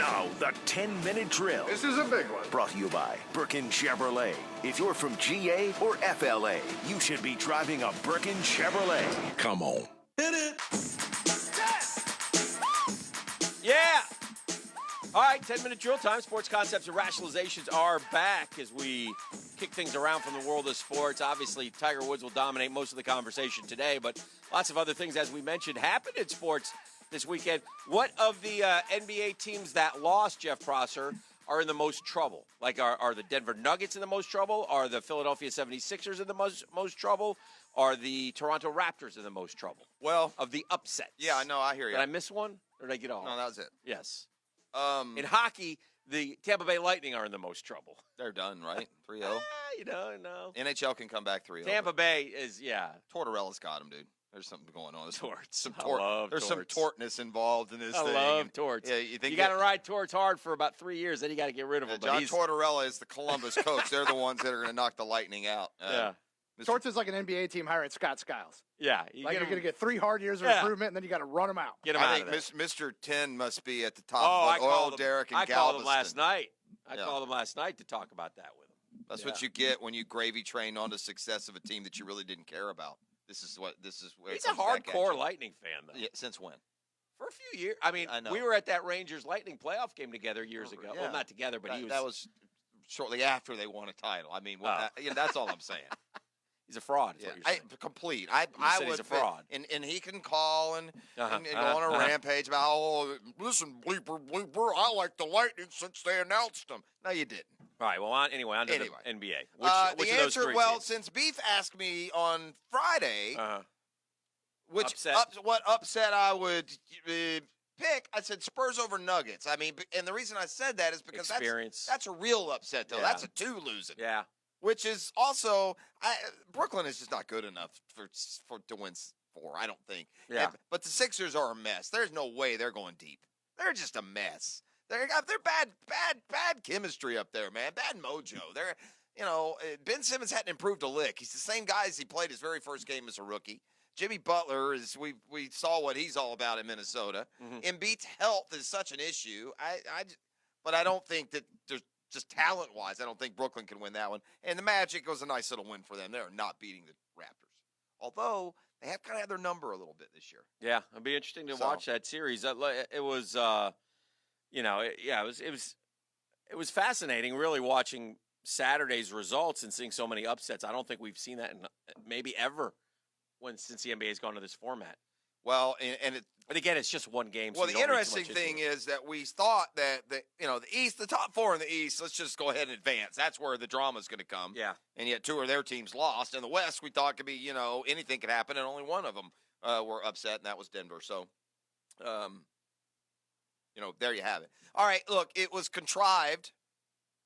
Now, the 10-minute drill. This is a big one. Brought to you by Burkins Chevrolet. If you're from GA or FLA, you should be driving a Burkins Chevrolet. Come on. Hit it. Yeah. All right, 10-minute drill time. Sports concepts and rationalizations are back as we kick things around from the world of sports. Obviously, Tiger Woods will dominate most of the conversation today, but lots of other things, as we mentioned, happened in sports this weekend. What of the NBA teams that lost, Jeff Prosser, are in the most trouble? Like, are the Denver Nuggets in the most trouble? Are the Philadelphia 76ers in the most trouble? Are the Toronto Raptors in the most trouble? Well, of the upsets. Yeah, I know. I hear you. Did I miss one? Or did I get all? No, that was it. Yes. In hockey, the Tampa Bay Lightning are in the most trouble. They're done, right? 3-0. No. NHL can come back 3-0. Tampa Bay is, yeah. Tortorella's got him, dude. There's something going on. There's some tortness involved in this thing. I love torts. Yeah, you got to ride torts hard for about 3 years, then you got to get rid of them. John Tortorella is the Columbus coach. They're the ones that are going to knock the Lightning out. Yeah. Torts is like an NBA team hiring Scott Skiles. Yeah. You're going to get 3 hard years of improvement, and then you got to run them out. Get him out of there. Mr. 10 must be at the top of Oil Derrick and Galveston. I called him last night. I called him last night to talk about that with him. That's what you get when you gravy train on the success of a team that you really didn't care about. This is where he's a hardcore Lightning fan, though. Yeah, since when? For a few years. I mean, we were at that Rangers Lightning playoff game together years ago. Yeah. Well, not together, but that was shortly after they won a title. I mean, that's all I'm saying. He's a fraud. Yeah, complete. I would. He's a fraud, and he can call and go on a rampage about, listen, bleeper, I like the Lightning since they announced them. No, you didn't. All right. Well, anyway, on to the NBA. Which the of those answer, teams? since Beef asked me on Friday, what upset I would pick, I said Spurs over Nuggets. I mean, and the reason I said that is because that's a real upset, though. Yeah. That's a 2 losing. Yeah. Which is also Brooklyn is just not good enough to win 4. I don't think. Yeah. But the Sixers are a mess. There's no way they're going deep. They're just a mess. They're bad chemistry up there, man. Bad mojo. Ben Simmons hadn't improved a lick. He's the same guy as he played his very first game as a rookie. Jimmy Butler we saw what he's all about in Minnesota. Mm-hmm. Embiid's health is such an issue. But I don't think that there's. Just talent-wise, I don't think Brooklyn can win that one. And the Magic was a nice little win for them. They're not beating the Raptors. Although, they have kind of had their number a little bit this year. Yeah, it'll be interesting to watch that series. It was, it was fascinating really watching Saturday's results and seeing so many upsets. I don't think we've seen that in maybe ever since the NBA has gone to this format. Well, but again, it's just one game. Well, the interesting thing is that we thought that the East, the top 4 in the East, let's just go ahead and advance. That's where the drama's going to come. Yeah. And yet 2 of their teams lost. In the West, we thought could be, anything could happen, and only one of them were upset, and that was Denver. So, there you have it. All right, look, it was contrived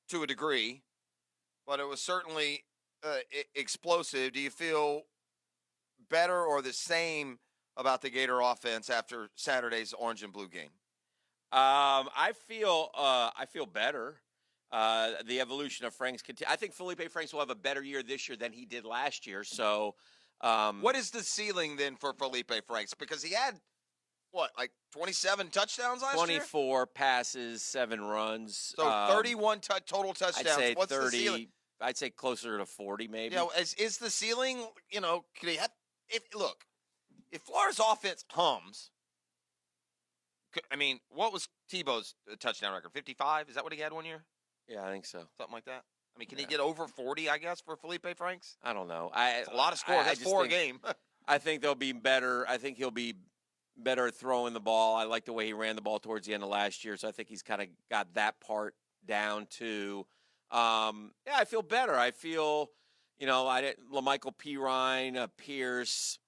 to a degree, but it was certainly explosive. Do you feel better or the same about the Gator offense after Saturday's orange and blue game? I feel better. The evolution of Franks I think Felipe Franks will have a better year this year than he did last year. So, what is the ceiling then for Felipe Franks? Because he had 27 touchdowns last year? 24 passes, 7 runs. So 31 total touchdowns. I'd say What's 30. The ceiling? I'd say closer to 40, maybe. Is the ceiling? Could he have? If Florida's offense hums, what was Tebow's touchdown record? 55? Is that what he had one year? Yeah, I think so. Something like that. Can he get over 40, I guess, for Felipe Franks? I don't know. It's a lot of scores. That's 4 a game. I think they'll be better. I think he'll be better at throwing the ball. I like the way he ran the ball towards the end of last year, so I think he's kind of got that part down, too. I feel better. I feel, LaMichael Pirine, Pierce,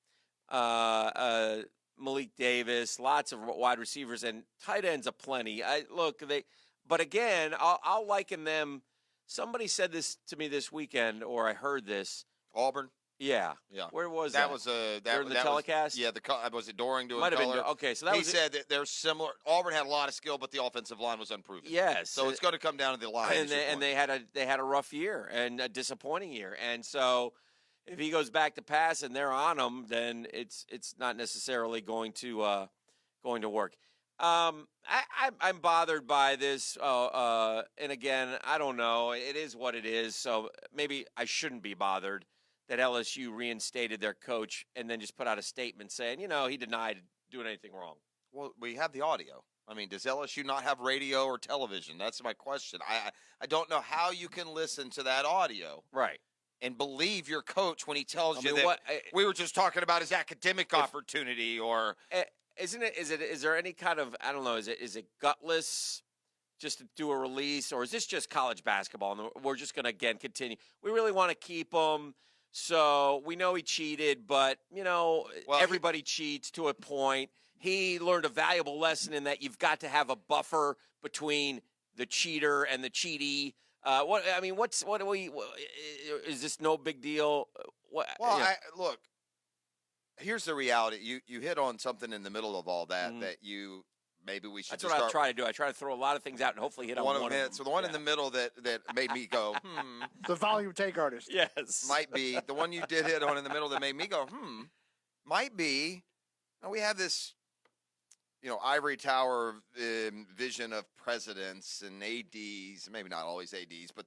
Malik Davis, lots of wide receivers and tight ends aplenty. But again, I'll liken them. Somebody said this to me this weekend, or I heard this. Auburn. Yeah. Where was that? That was during the telecast. Was it Doring doing Might have color? been. Okay, so that he said that they're similar. Auburn had a lot of skill, but the offensive line was unproven. Yes. So it's going to come down to the line. And they had a rough year and a disappointing year, and so if he goes back to pass and they're on him, then it's not necessarily going to work. I'm bothered by this. And again, I don't know. It is what it is. So maybe I shouldn't be bothered that LSU reinstated their coach and then just put out a statement saying, he denied doing anything wrong. Well, we have the audio. I mean, does LSU not have radio or television? That's my question. I don't know how you can listen to that audio. Right. And believe your coach when he tells you mean, that we were just talking about his academic opportunity or is there any kind of, I don't know, is it gutless just to do a release, or is this just college basketball and we're just going to again continue? We really want to keep him. So we know he cheated, but everybody cheats to a point. He learned a valuable lesson in that you've got to have a buffer between the cheater and the cheatee. Is this no big deal? Look, here's the reality. You hit on something in the middle of all that that maybe we should. That's what I try to do. I try to throw a lot of things out and hopefully hit on one of them. So the one in the middle that made me go, The volume take artist. Yes. Might be. The one you did hit on in the middle that made me go, might be. We have this, ivory tower vision of presidents and ADs, maybe not always ADs, but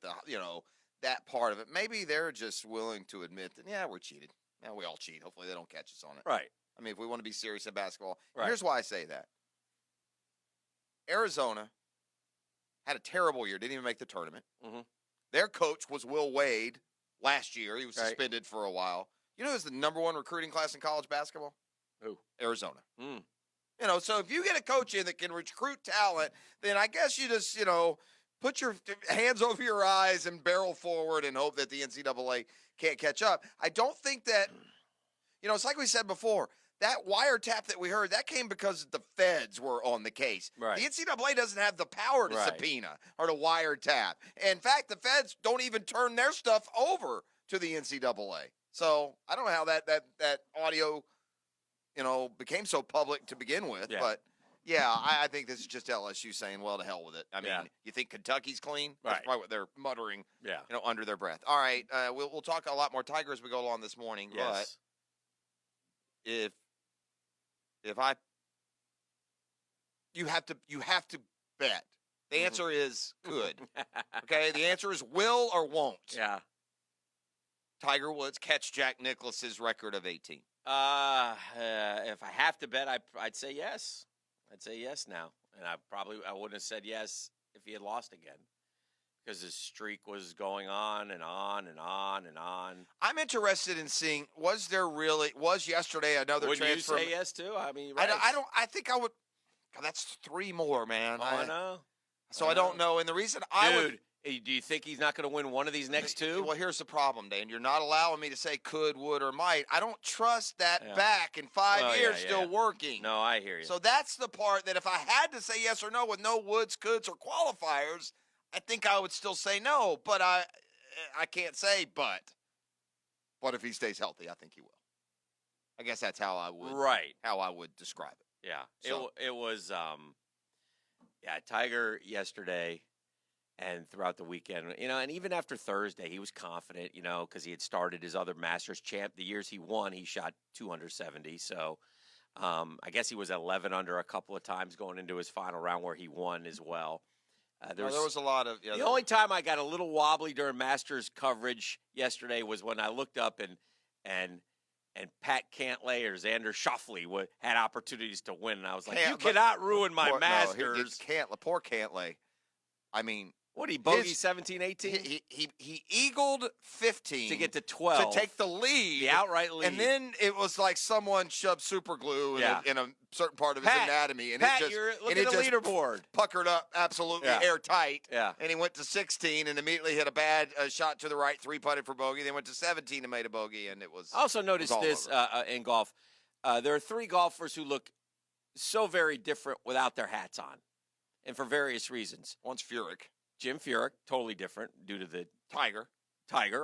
that part of it. Maybe they're just willing to admit that, we're cheated. Yeah, we all cheat. Hopefully they don't catch us on it. Right. I mean, if we want to be serious in basketball. Right. Here's why I say that. Arizona had a terrible year. Didn't even make the tournament. Mm-hmm. Their coach was Will Wade last year. He was suspended for a while. You know who's the #1 recruiting class in college basketball? Who? Arizona. Mm. So if you get a coach in that can recruit talent, then I guess you just, put your hands over your eyes and barrel forward and hope that the NCAA can't catch up. I don't think that, it's like we said before, that wiretap that we heard, that came because the feds were on the case. Right. The NCAA doesn't have the power to subpoena or to wiretap. In fact, the feds don't even turn their stuff over to the NCAA. So I don't know how that audio, became so public to begin with. Yeah. But, I think this is just LSU saying, well, to hell with it. I mean, you think Kentucky's clean? That's probably what they're muttering, under their breath. All right, we'll talk a lot more Tiger as we go along this morning. Yes. But you have to bet. The answer is could. Okay, the answer is will or won't. Yeah. Tiger Woods catch Jack Nicklaus's record of 18. If I have to bet, I'd say yes. I'd say yes now, and I wouldn't have said yes if he had lost again, because his streak was going on and on and on and on. I'm interested in seeing was yesterday another Would transfer? You say yes too? I mean, I think I would. God, that's 3 more, man. I know. So I don't know, and the reason I would. Do you think he's not going to win one of these next 2? Well, here's the problem, Dan. You're not allowing me to say could, would, or might. I don't trust that back in 5 years still working. No, I hear you. So that's the part that if I had to say yes or no with no woulds, coulds, or qualifiers, I think I would still say no. But I can't say but. But if he stays healthy, I think he will. I guess that's how I would describe it. Yeah. So. It was Tiger yesterday. And throughout the weekend, and even after Thursday, he was confident, because he had started his other Masters champ. The years he won, he shot 270. So I guess he was 11 under a couple of times going into his final round where he won as well. There was a lot of. The only time I got a little wobbly during Masters coverage yesterday was when I looked up and Pat Cantlay or Xander Schauffele had opportunities to win, and I was like, you cannot ruin my Masters. Poor Cantlay. I mean. What, he bogeyed 17, 18? He eagled 15. To get to 12. To take the lead. The outright lead. And then it was like someone shoved super glue in a certain part of his anatomy. And look at the leaderboard. Puckered up absolutely airtight. Yeah. And he went to 16 and immediately hit a bad shot to the right, 3-putted for bogey. Then went to 17 and made a bogey, and it was. I also noticed this in golf. There are 3 golfers who look so very different without their hats on, and for various reasons. One's Furyk. Jim Furyk, totally different due to the Tiger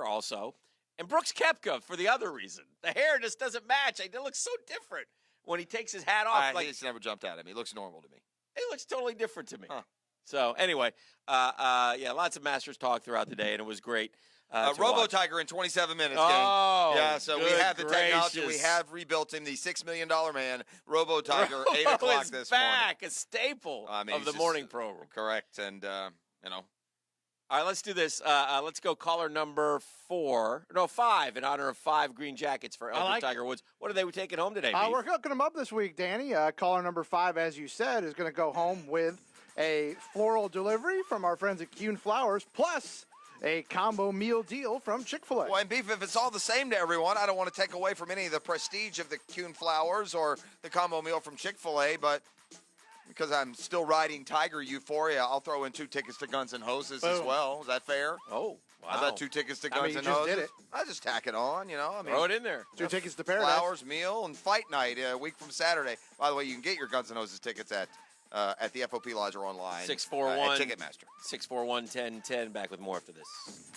also. And Brooks Koepka for the other reason. The hair just doesn't match. It looks so different when he takes his hat off. He's never jumped out at me. He looks normal to me. It looks totally different to me. Huh. So, anyway, lots of Masters talk throughout the day, and it was great. Robo Tiger in 27 minutes, gang. Oh, yeah, so we good have the technology. We gracious. have rebuilt him, the $6 million man, Robo Tiger, 8 Robo o'clock is this back, a staple morning. of the morning program. Correct, and, All right, let's do this. Let's go caller number 5, in honor of 5 green jackets for Elder Tiger Woods. What are they taking home today, Beef? We're hooking them up this week, Danny. Caller number 5, as you said, is going to go home with a floral delivery from our friends at Kuhn Flowers, plus a combo meal deal from Chick-fil-A. Well, and Beef, if it's all the same to everyone, I don't want to take away from any of the prestige of the Kuhn Flowers or the combo meal from Chick-fil-A, but because I'm still riding Tiger euphoria, I'll throw in 2 tickets to Guns N' Hoses as well. Is that fair? Oh, wow. How about 2 tickets to Guns N' you just Hoses? did it. I just tack it on, Throw it in there. 2 tickets to Paradise. Flowers, meal, and fight night a week from Saturday. By the way, you can get your Guns N' Hoses tickets at the FOP Lodge or online. 641 at Ticketmaster. 641-1010. Back with more after this.